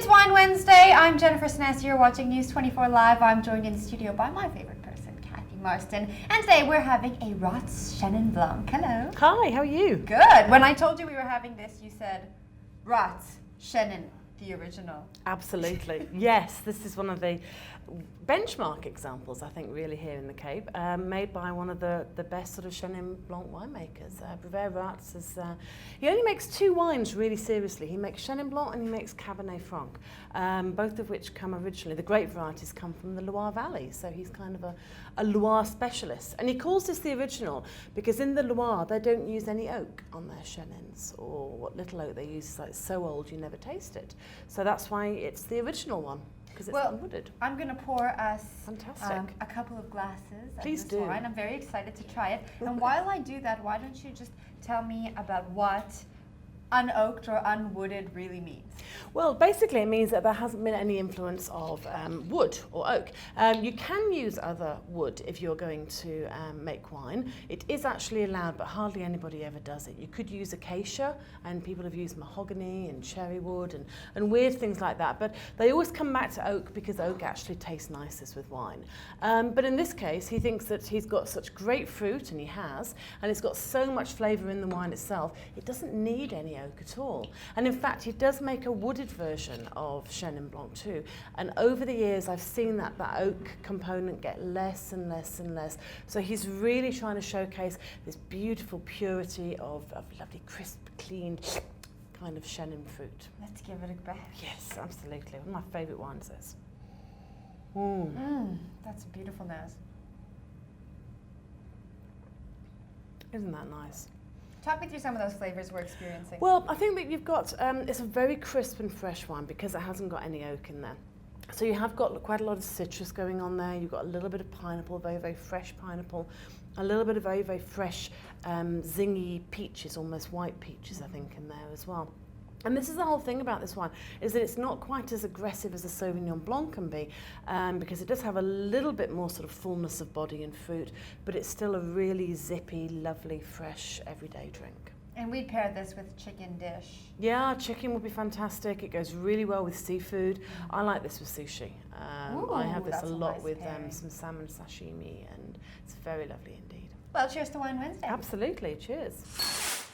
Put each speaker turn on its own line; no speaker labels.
It's Wine Wednesday. I'm Jennifer Snez. You're watching News 24 Live. I'm joined in the studio by my favorite person, Kathy Marston. And today we're having a Rots Chenin Blanc. Hello.
Hi, how are you?
Good. When I told you we were having this, you said Rots Chenin, the original.
Absolutely. Yes, this is one of the benchmark examples, I think, really here in the Cape, made by one of the best sort of Chenin Blanc winemakers. Brevet Rots is, he only makes two wines really seriously. He makes Chenin Blanc and he makes Cabernet Franc, both of which come originally. The great varieties come from the Loire Valley, so he's kind of a Loire specialist. And he calls this the original because in the Loire they don't use any oak on their Chenins, or what little oak they use is like so old you never taste it. So that's why it's the original one. Because it's unwooded.
I'm going to pour us
Fantastic.
A couple of glasses
Please
of this
do.
wine. I'm very excited to try it. And while I do that, why don't you just tell me about what unoaked or unwooded really means?
Well, basically it means that there hasn't been any influence of wood or oak. You can use other wood if you're going to make wine. It is actually allowed, but hardly anybody ever does it. You could use acacia, and people have used mahogany and cherry wood and weird things like that, but they always come back to oak because oak actually tastes nicest with wine. But in this case, he thinks that he's got such great fruit, and he has, and it's got so much flavour in the wine itself, it doesn't need any oak at all. And in fact, he does make a wooded version of Chenin Blanc too. And over the years, I've seen that oak component get less and less and less. So he's really trying to showcase this beautiful purity of lovely, crisp, clean kind of Chenin fruit.
Let's give it a breath.
Yes, absolutely. One of my favourite wines is.
That's a beautiful nose.
Isn't that nice?
Talk me through some of those flavors we're experiencing.
Well, I think that you've got, it's a very crisp and fresh wine because it hasn't got any oak in there. So you have got quite a lot of citrus going on there. You've got a little bit of pineapple, very, very fresh pineapple, a little bit of very, very fresh, zingy peaches, almost white peaches, I think, in there as well. And this is the whole thing about this wine, is that it's not quite as aggressive as a Sauvignon Blanc can be, because it does have a little bit more sort of fullness of body and fruit, but it's still a really zippy, lovely, fresh, everyday drink.
And we'd pair this with chicken dish.
Yeah, chicken would be fantastic. It goes really well with seafood. I like this with sushi. I have this a lot with some salmon sashimi, and it's very lovely indeed.
Well, cheers to Wine Wednesday.
Absolutely, cheers.